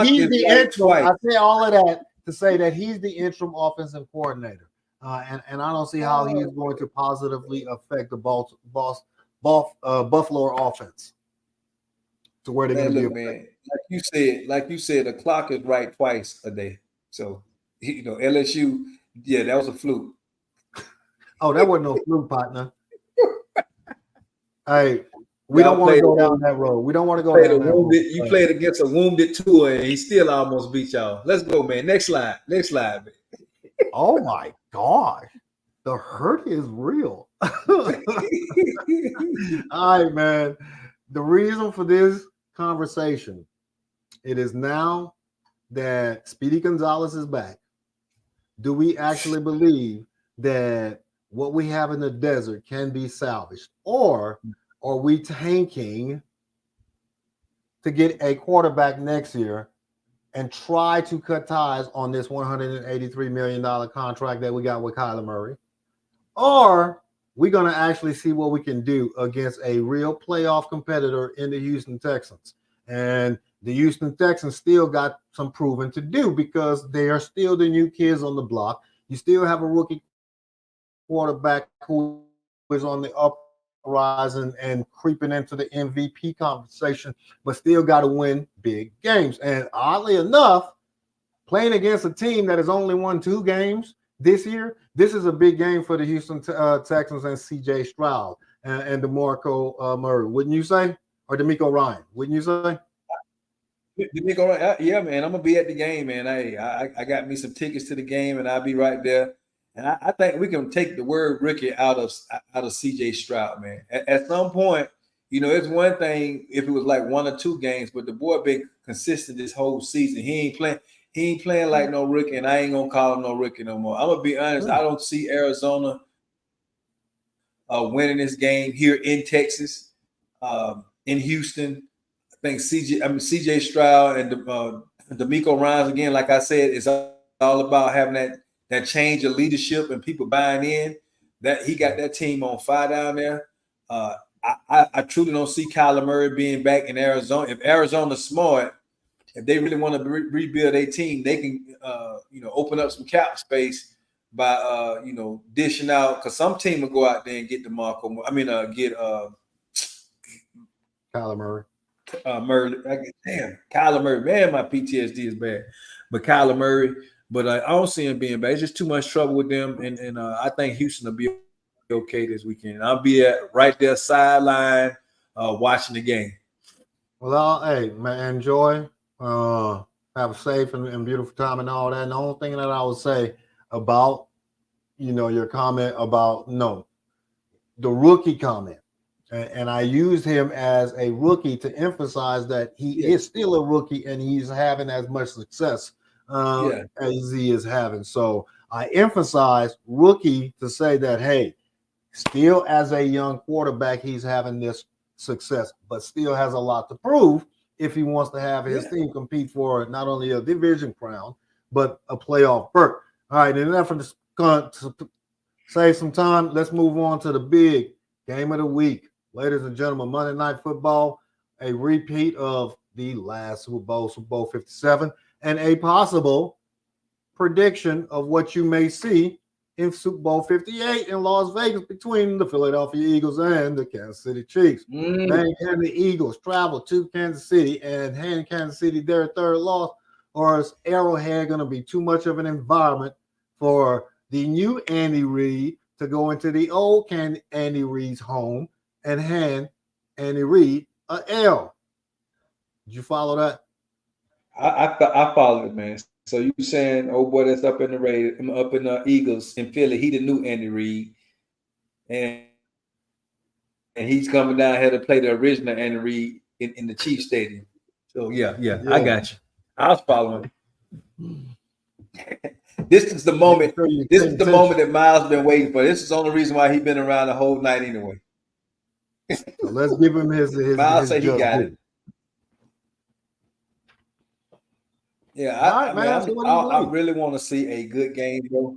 he's the interim. I say all of that to say that he's the interim offensive coordinator, and I don't see how he's going to positively affect the Buffalo offense to where they're going to be. Man, like you said, the clock is right twice a day. So LSU, yeah, that was a fluke. Oh, that wasn't no fluke, partner. Hey, we don't want to go down that road. We don't want to go down that road. You played against a wounded Tua, and he still almost beat y'all. Let's go, man. Next slide. Man. Oh my gosh. The hurt is real. All right, man. The reason for this conversation, it is now that Speedy Gonzalez is back. Do we actually believe that what we have in the desert can be salvaged? Or are we tanking to get a quarterback next year and try to cut ties on this $183 million contract that we got with Kyler Murray? Or we're going to actually see what we can do against a real playoff competitor in the Houston Texans. And the Houston Texans still got some proving to do because they are still the new kids on the block. You still have a rookie quarterback who is on the uprise and creeping into the MVP conversation, but still got to win big games. And oddly enough, playing against a team that has only won 2 games this year, this is a big game for the Houston Texans and C.J. Stroud and DeMarco Murray, wouldn't you say? Or DeMeco Ryan, wouldn't you say? Yeah, man. I'm gonna be at the game, man. I got me some tickets to the game, and I'll be right there. And I think we can take the word rookie out of CJ Stroud, man. At some point, it's one thing if it was like 1 or 2 games, but the boy been consistent this whole season. He ain't playing like no rookie, and I ain't gonna call him no rookie no more. I'm gonna be honest. I don't see Arizona winning this game here in Texas, in Houston. I think CJ Stroud and DeMeco Ryans, again, like I said, it's all about having that change of leadership and people buying in. That he got that team on fire down there. I truly don't see Kyler Murray being back in Arizona. If Arizona's smart, if they really want to rebuild their team, they can open up some cap space by dishing out, because some team will go out there and get get Kyler Murray. Murray. Damn, Kyler Murray. Man, my PTSD is bad. But Kyler Murray, but I don't see him being bad. It's just too much trouble with them, and I think Houston will be okay this weekend. I'll be right there sideline watching the game. Well, hey, man, enjoy. Have a safe and beautiful time and all that. And the only thing that I would say about, your comment about the rookie comment, and I used him as a rookie to emphasize that he is still a rookie and he's having as much success as he is having. So I emphasize rookie to say that, hey, still as a young quarterback, he's having this success, but still has a lot to prove if he wants to have his team compete for not only a division crown, but a playoff berth. All right, in an effort to save some time, let's move on to the big game of the week. Ladies and gentlemen, Monday Night Football, a repeat of the last Super Bowl 57, and a possible prediction of what you may see in Super Bowl 58 in Las Vegas between the Philadelphia Eagles and the Kansas City Chiefs. Man, can the Eagles travel to Kansas City and hand Kansas City their 3rd loss, or is Arrowhead going to be too much of an environment for the new Andy Reid to go into the old Andy Reid's home and hand Andy Reid an L? Did you follow that? I followed it, man. So you saying, oh boy, that's up in the Eagles in Philly. He the new Andy Reid, and he's coming down here to play the original Andy Reid in the Chiefs Stadium. So yeah, I got you. I was following. This is the moment. This is the moment that Miles been waiting for. This is the only reason why he's been around the whole night anyway. So let's give him his Miles said he got it. Yeah, I really want to see a good game, bro.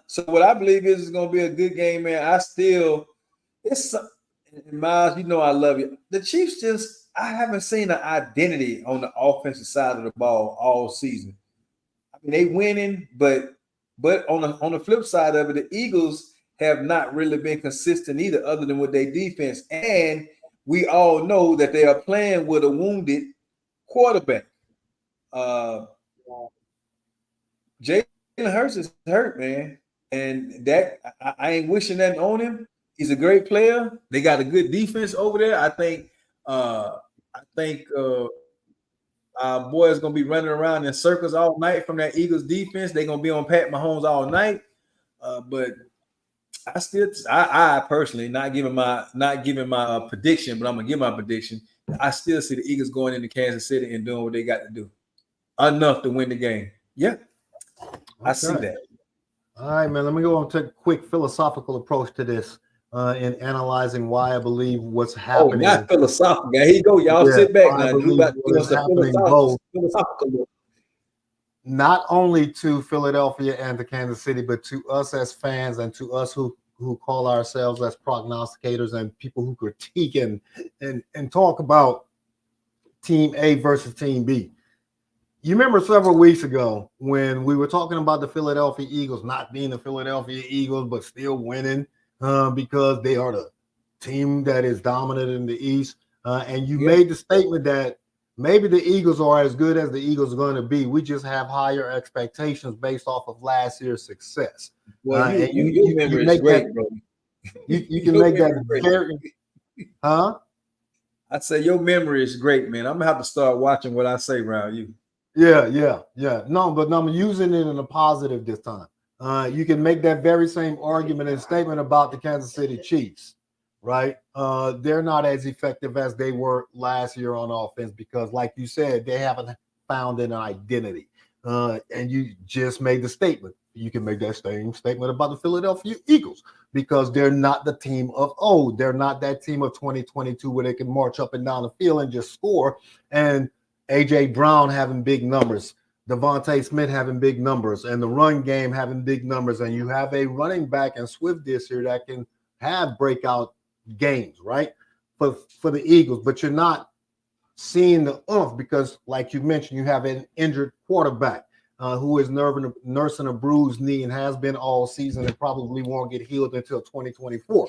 So what I believe is going to be a good game, man. Miles, I love you. The Chiefs I haven't seen an identity on the offensive side of the ball all season. I mean, they winning, but on the flip side of it, the Eagles have not really been consistent either, other than with their defense. And we all know that they are playing with a wounded quarterback. Jalen Hurts is hurt, man, and that I ain't wishing that on him. He's a great player. They got a good defense over there. I think our boy is gonna be running around in circles all night from that Eagles defense. They're gonna be on Pat Mahomes all night. But I personally not giving my prediction, but I'm gonna give my prediction. I still see the Eagles going into Kansas City and doing what they got to do enough to win the game. Yeah, I see that. All right, man. Let me go and take a quick philosophical approach to this in analyzing why I believe what's happening. Oh, not philosophical. Here you go, y'all. Sit back now. Drew about to give us a philosophical. Not only to Philadelphia and to Kansas City, but to us as fans and to us who call ourselves as prognosticators and people who critique and talk about Team A versus Team B. You remember several weeks ago when we were talking about the Philadelphia Eagles not being the Philadelphia Eagles, but still winning because they are the team that is dominant in the East. And you made the statement that maybe the Eagles are as good as the Eagles are going to be. We just have higher expectations based off of last year's success. Well, your memory is great, bro. You can make that very, I'd say your memory is great, man. I'm gonna have to start watching what I say around you. Yeah. No, but I'm using it in a positive this time. You can make that very same argument and statement about the Kansas City Chiefs, right? They're not as effective as they were last year on offense because, like you said, they haven't found an identity. And you just made the statement. You can make that same statement about the Philadelphia Eagles because they're not the team of old. They're not that team of 2022 where they can march up and down the field and just score. And A.J. Brown having big numbers, Devontae Smith having big numbers, and the run game having big numbers. And you have a running back in Swift this year that can have breakout games, right? For the Eagles, but you're not seeing the oomph because, like you mentioned, you have an injured quarterback who is nursing a bruised knee and has been all season and probably won't get healed until 2024.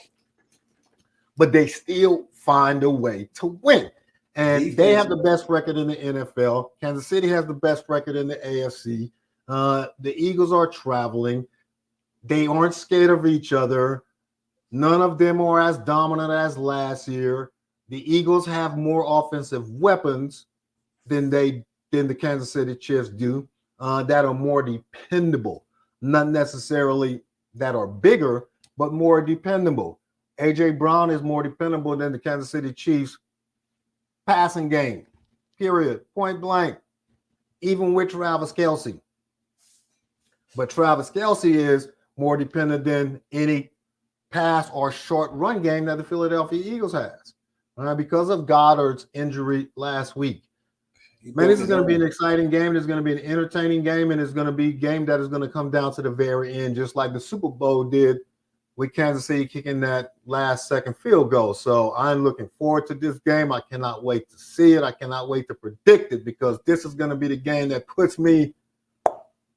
But they still find a way to win. And they have the best record in the NFL. Kansas City has the best record in the AFC. The Eagles are traveling. They aren't scared of each other. None of them are as dominant as last year. The Eagles have more offensive weapons than the Kansas City Chiefs do that are more dependable. Not necessarily that are bigger, but more dependable. A.J. Brown is more dependable than the Kansas City Chiefs passing game, period, point blank, even with Travis Kelce. But Travis Kelce is more dependent than any pass or short run game that the Philadelphia Eagles has because of Goddard's injury last week. Man, this is going to be an exciting game. It's going to be an entertaining game, and it's going to be a game that is going to come down to the very end, just like the Super Bowl did with Kansas City kicking that last second field goal. So I'm looking forward to this game. I cannot wait to see it. I cannot wait to predict it because this is going to be the game that puts me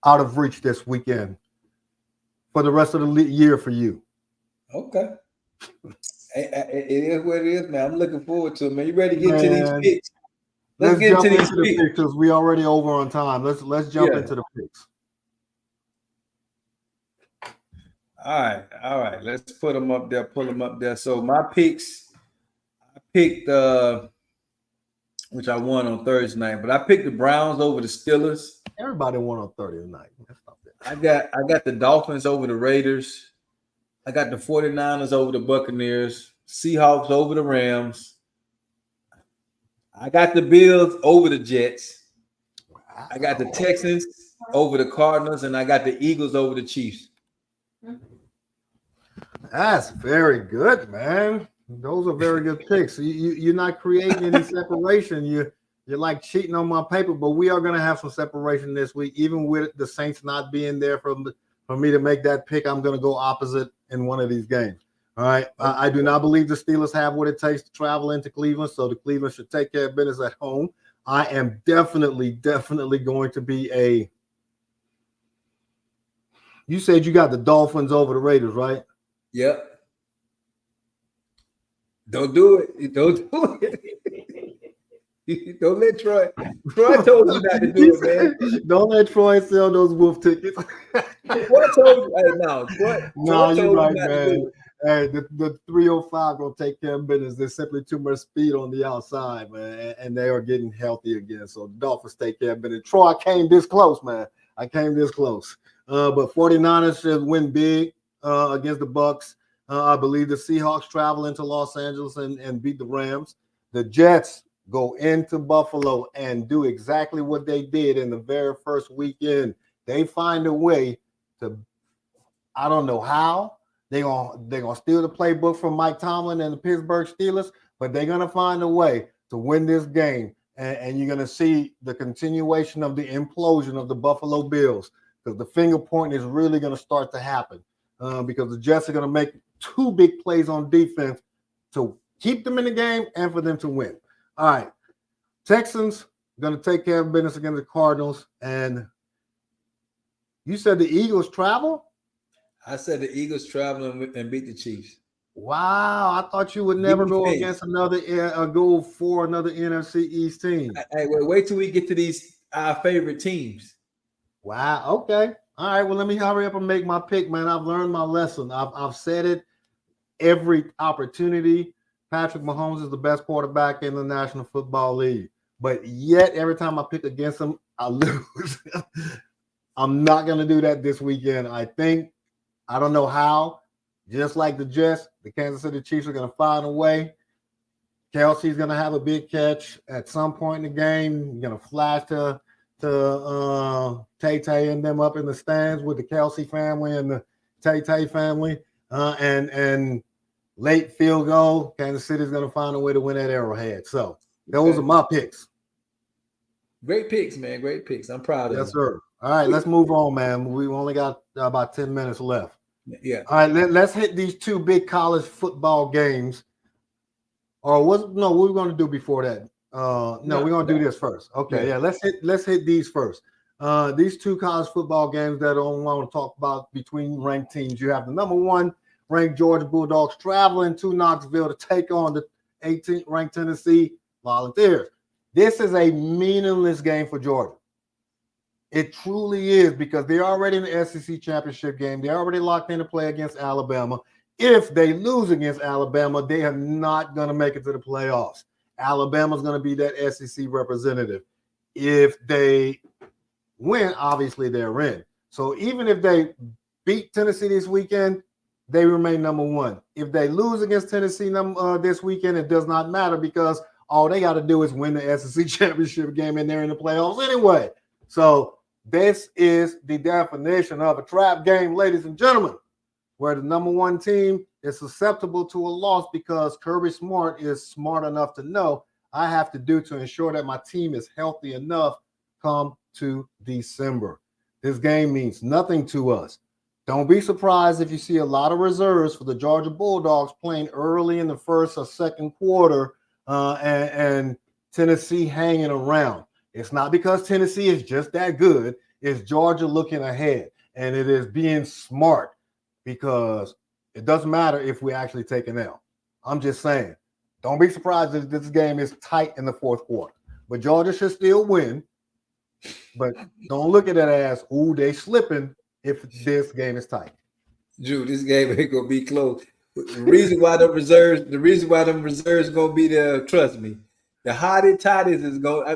out of reach this weekend for the rest of the year for you. Okay. It is what it is, man. I'm looking forward to it, man. You ready to get to these picks? Let's get into these picks because we already over on time. Let's jump into the picks. All right. Let's put them up there, pull them up there. So my picks, I picked which I won on Thursday night, but I picked the Browns over the Steelers. Everybody won on Thursday night. I got the Dolphins over the Raiders. I got the 49ers over the Buccaneers, Seahawks over the Rams. I got the Bills over the Jets. I got the Texans over the Cardinals, and I got the Eagles over the Chiefs. That's very good, man. Those are very good picks. You're not creating any separation. You're like cheating on my paper, but we are going to have some separation this week, even with the Saints not being there for me to make that pick. I'm going to go opposite in one of these games. All right. I do not believe the Steelers have what it takes to travel into Cleveland, so the Cleveland should take care of business at home. I am definitely going to be you said you got the Dolphins over the Raiders, right? Yep. Don't do it. Don't do it. Don't let Troy. Troy told you not to do it, man. Don't let Troy sell those wolf tickets. Troy told you. Hey, no, Troy you're right, man. Hey, the 305 gonna take care of business. There's simply too much speed on the outside, man, and they are getting healthy again. So the Dolphins take care of business. Troy, I came this close, man. I came this close. But 49ers should win big against the Bucs. I believe the Seahawks travel into Los Angeles and beat the Rams. The Jets go into Buffalo and do exactly what they did in the very first weekend. They find a way to, I don't know how. They're gonna steal the playbook from Mike Tomlin and the Pittsburgh Steelers, but they're gonna find a way to win this game. And you're gonna see the continuation of the implosion of the Buffalo Bills, because the finger point is really gonna start to happen. Because the Jets are gonna make two big plays on defense to keep them in the game and for them to win. All right. Texans gonna take care of business against the Cardinals. And you said the Eagles travel? I said the Eagles travel and beat the Chiefs. Wow, I thought you would never go against another go for another NFC East team. Hey, wait till we get to these our favorite teams. Wow. Okay. All right. Well, let me hurry up and make my pick, man. I've learned my lesson. I've said it every opportunity. Patrick Mahomes is the best quarterback in the National Football League, but yet every time I pick against him, I lose. I'm not going to do that this weekend. I don't know how. Just like the Jets, the Kansas City Chiefs are going to find a way. Kelsey's going to have a big catch at some point in the game. You're going to flash to Tay-Tay and them up in the stands with the Kelsey family and the Tay-Tay family. And late field goal, Kansas City's going to find a way to win at Arrowhead. So those are my picks. Great picks, man. Great picks. I'm proud of you. Yes, sir. All right, let's move on, man. We've only got about 10 minutes left. Yeah. All right, let's hit these two big college football games. Or what we're going to do before that. We're going to do this first. Okay, yeah, let's hit these first. These two college football games that I want to talk about between ranked teams. You have the number one ranked Georgia Bulldogs traveling to Knoxville to take on the 18th ranked Tennessee Volunteers. This is a meaningless game for Georgia. It truly is, because they're already in the SEC championship game. They're already locked in to play against Alabama. If they lose against Alabama, they are not going to make it to the playoffs. Alabama's going to be that SEC representative. If they win, obviously they're in. So even if they beat Tennessee this weekend, they remain number one. If they lose against Tennessee this weekend, it does not matter, because all they got to do is win the SEC championship game and they're in the playoffs anyway. So this is the definition of a trap game, ladies and gentlemen, where the number one team is susceptible to a loss because Kirby Smart is smart enough to know I have to do to ensure that my team is healthy enough come to December. This game means nothing to us. Don't be surprised if you see a lot of reserves for the Georgia Bulldogs playing early in the first or second quarter and Tennessee hanging around. It's not because Tennessee is just that good. It's Georgia looking ahead, and it is being smart, because it doesn't matter if we actually take an L. I'm just saying, don't be surprised if this game is tight in the fourth quarter. But Georgia should still win. But don't look at it as, ooh, they slipping if this game is tight. Drew, this game ain't gonna be close. The reason why them reserves gonna be there, trust me. The hottie toddies is going.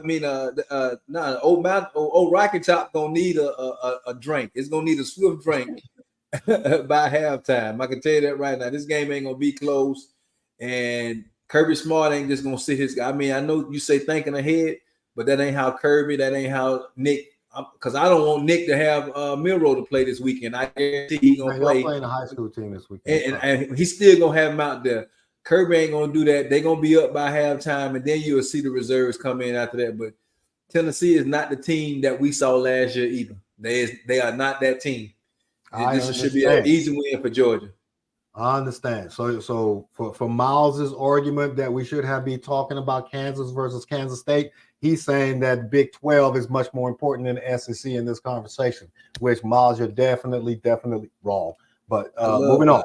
Old Rocky Top gonna need a drink. It's gonna need a swift drink by halftime. I can tell you that right now. This game ain't gonna be close, and Kirby Smart ain't just gonna sit his. I mean, I know you say thinking ahead, but that ain't how Kirby. That ain't how Nick. Because I don't want Nick to have Milroe to play this weekend. I guarantee he's gonna play. Playing a high school team this weekend, and he's still gonna have him out there. Kirby ain't gonna do that. They're gonna be up by halftime, and then you'll see the reserves come in after that. But Tennessee is not the team that we saw last year either. They are not that team. This should be an easy win for Georgia. I understand. So for Miles's argument that we should be talking about Kansas versus Kansas State, he's saying that Big 12 is much more important than the SEC in this conversation, which Miles, you're definitely wrong. But moving on.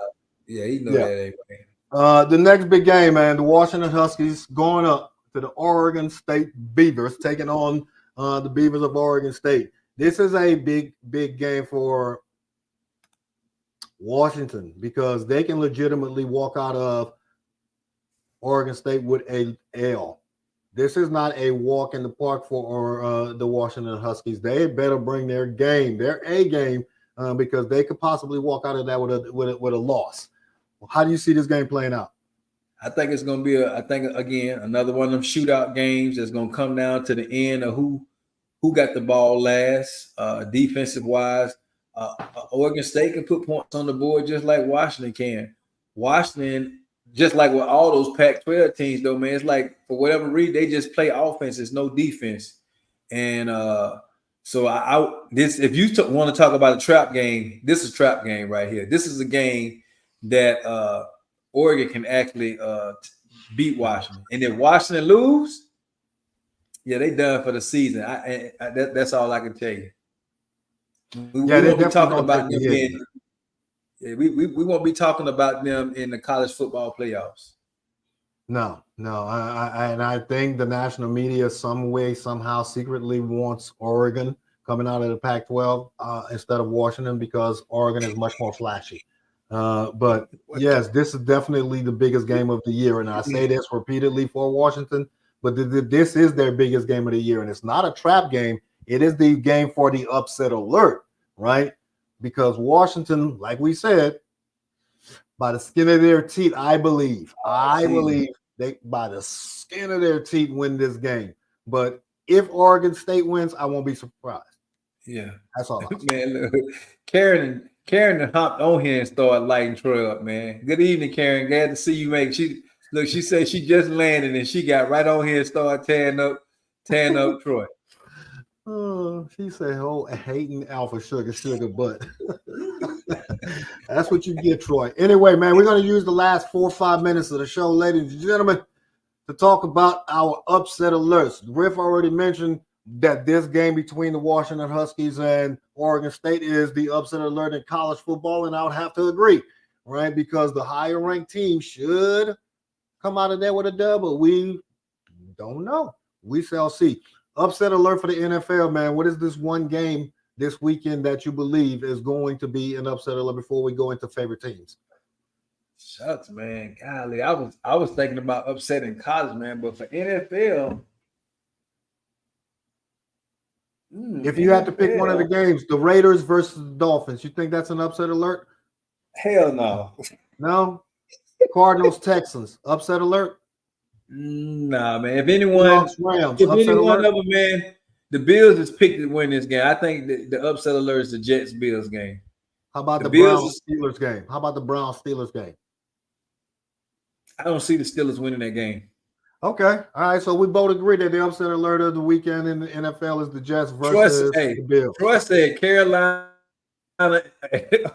Yeah, he knows that ain't right. The next big game, man, the Washington Huskies going up to the Oregon State Beavers, taking on the Beavers of Oregon State. This is a big game for Washington, because they can legitimately walk out of Oregon State with a L. This is not a walk in the park for the Washington Huskies. They better bring their game, their A game, because they could possibly walk out of that with a loss. How do you see this game playing out? I think it's going to be again, another one of them shootout games that's going to come down to the end of who got the ball last, defensive wise. Oregon State can put points on the board just like Washington can. Washington, just like with all those Pac-12 teams, though, man, it's like for whatever reason they just play offense. There's no defense, and so if you want to talk about a trap game, this is a trap game right here. This is a game that Oregon can actually beat Washington, and if Washington lose, yeah, they done for the season. That's all I can tell you. We won't be talking about them we won't be talking about them in the college football playoffs. No. I think the national media some way, somehow secretly wants Oregon coming out of the Pac-12 instead of Washington because Oregon is much more flashy. But yes, this is definitely the biggest game of the year. And I say this repeatedly for Washington, but this is their biggest game of the year. And it's not a trap game. It is the game for the upset alert, right? Because Washington, like we said, by the skin of their teeth, I believe they by the skin of their teeth win this game. But if Oregon State wins, I won't be surprised. Yeah, that's all. Man, look, Karen hopped on here and started lighting Troy up, man. Good evening, Karen. Glad to see you, she said she just landed and she got right on here and started tearing up Troy. Oh, she said, "Oh, hating alpha sugar butt." That's what you get, Troy. Anyway, man, we're going to use the last 4 or 5 minutes of the show, ladies and gentlemen, to talk about our upset alerts. Griff already mentioned that this game between the Washington Huskies and Oregon State is the upset alert in college football, and I would have to agree, right? Because the higher ranked team should come out of there with a dub, but we don't know. We shall see. Upset alert for the NFL, man. What is this one game this weekend that you believe is going to be an upset alert before we go into favorite teams? Shucks, man. Golly, I was thinking about upsetting college, man, but for NFL, if you had to pick one of the games, the Raiders versus the Dolphins, you think that's an upset alert? Hell no. No? Cardinals, Texans, upset alert? Nah, man. If anyone of them, man, the Bills is picked to win this game. I think the upset alert is the Jets-Bills game. How about the Browns-Steelers game? How about the Browns-Steelers game? I don't see the Steelers winning that game. Okay. All right. So we both agree that the upset alert of the weekend in the NFL is the Jets versus the Bills. Troy said Carolina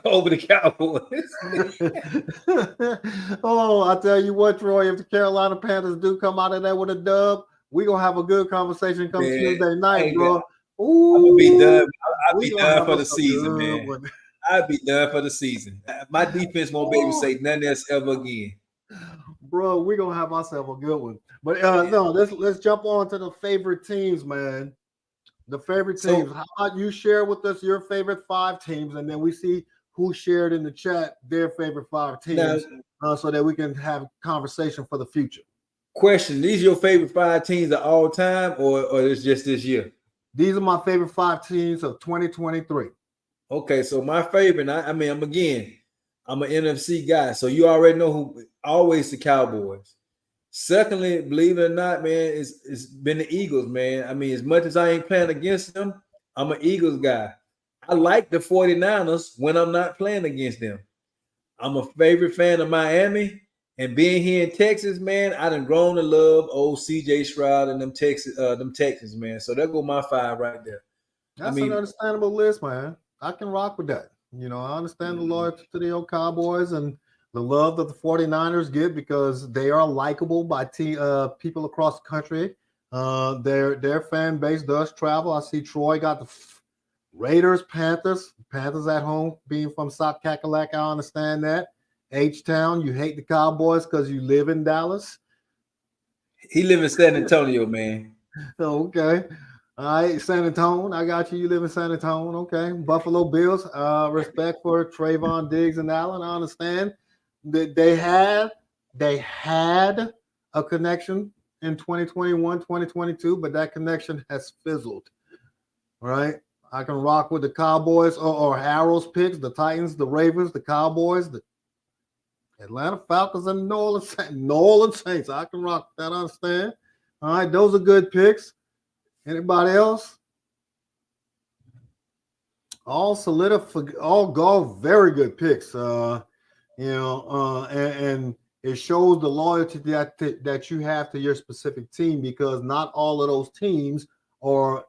over the Cowboys. Oh, I tell you what, Troy, if the Carolina Panthers do come out of there with a dub, we're going to have a good conversation come Tuesday night, bro. Ooh, I'm going to be done. I'll be done for the season, man. I'll be done for the season. My defense won't be able to say nothing else ever again. Bro, we're going to have ourselves a good one. But no, let's jump on to the favorite teams, man. The favorite teams. How about you share with us your favorite 5 teams, and then we see who shared in the chat their favorite 5 teams, so that we can have conversation for the future. Question: these your favorite 5 teams of all time, or it's just this year? These are my favorite 5 teams of 2023. Okay, so my favorite. I'm an NFC guy, so you already know who. Always the Cowboys. Secondly, believe it or not, man, it's been the Eagles, man. I mean, as much as I ain't playing against them, I'm an Eagles guy. I like the 49ers when I'm not playing against them. I'm a favorite fan of Miami, and being here in Texas, man, I done grown to love old CJ Stroud and them Texans, man. So there go my 5 right there. That's an understandable list, man. I can rock with that. You know, I understand the loyalty to the old Cowboys and the love that the 49ers get because they are likable by people across the country. Their fan base does travel. I see Troy got the Raiders, Panthers at home. Being from South Cackalack, I understand that. H-Town, you hate the Cowboys because you live in Dallas. He live in San Antonio, man. Okay. All right, San Antonio. I got you. You live in San Antonio. Okay. Buffalo Bills. Respect for Trayvon Diggs and Allen. I understand that they had a connection in 2021, 2022, but that connection has fizzled. All right. I can rock with the Cowboys or Harold's picks, the Titans, the Ravens, the Cowboys, the Atlanta Falcons, and New Orleans Saints. I can rock that. I understand. All right. Those are good picks. Anybody else? All solidified, all golf, very good picks. And it shows the loyalty that you have to your specific team, because not all of those teams are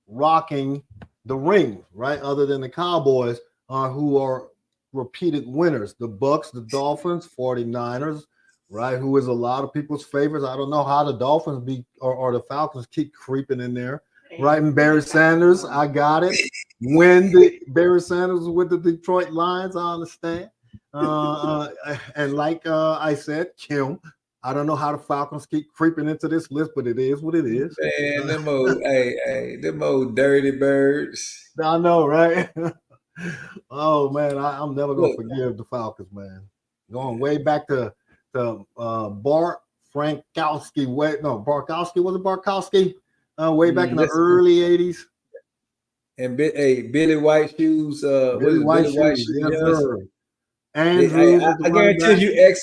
rocking the ring, right? Other than the Cowboys, who are repeated winners. The Bucks, the Dolphins, 49ers, right? Who is a lot of people's favorites. I don't know how the Dolphins or the Falcons keep creeping in there. Right, and Barry Sanders, I got it. When the Barry Sanders was with the Detroit Lions, I understand. And like I said, Kim, I don't know how the Falcons keep creeping into this list, but it is what it is. Man, them old dirty birds. I know, right? Oh man, I'm never gonna forgive the Falcons, man. Going way back to Bart Frankowski. Barkowski, was it Barkowski? Way back in the early 80s. And Billy White Shoes. Billy White Shoes. Yes, sir. Andrews, I guarantee you ask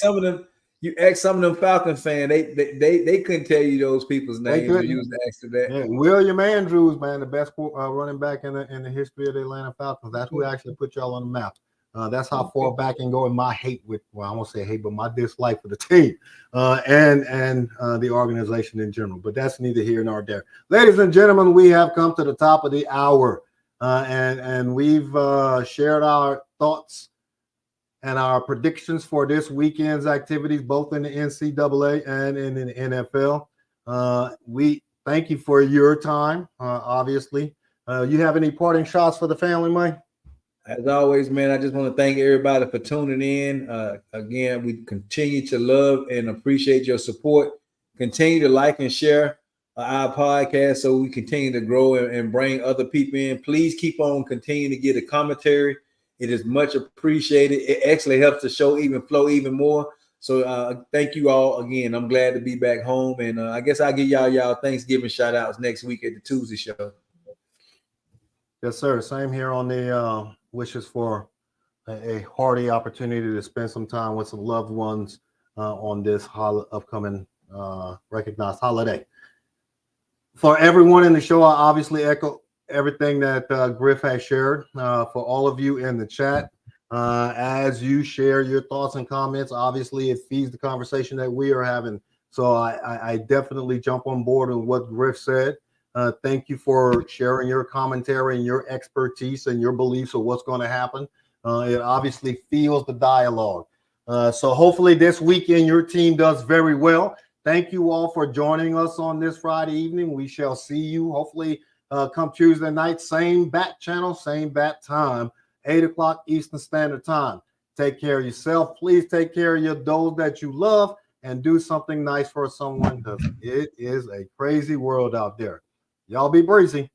some of them Falcon fans, they couldn't tell you those people's names. You was asked to that. Yeah, William Andrews, man, the best running back in the history of the Atlanta Falcons. That's who actually put y'all on the map. That's how far back I can go in my hate with, well, I won't say hate, but my dislike for the team and the organization in general. But that's neither here nor there. Ladies and gentlemen, we have come to the top of the hour, and we've shared our thoughts and our predictions for this weekend's activities, both in the NCAA and in the NFL. We thank you for your time, obviously. You have any parting shots for the family, Mike? As always, man, I just want to thank everybody for tuning in. Again, we continue to love and appreciate your support. Continue to like and share our podcast so we continue to grow and bring other people in. Please keep on continuing to get a commentary. It is much appreciated. It actually helps the show flow even more. So thank you all again. I'm glad to be back home. And I guess I'll give y'all Thanksgiving shout outs next week at the Tuesday show. Yes, sir. Same here on the wishes for a hearty opportunity to spend some time with some loved ones on this upcoming recognized holiday. For everyone in the show, I obviously echo everything that Griff has shared. For all of you in the chat, as you share your thoughts and comments, obviously it feeds the conversation that we are having. So I definitely jump on board with what Griff said. Thank you for sharing your commentary and your expertise and your beliefs of what's going to happen. It obviously fuels the dialogue. So hopefully this weekend your team does very well. Thank you all for joining us on this Friday evening. We shall see you hopefully come Tuesday night, same bat channel, same bat time, 8 o'clock Eastern Standard Time. Take care of yourself. Please take care of those that you love and do something nice for someone, because it is a crazy world out there. Y'all be breezy.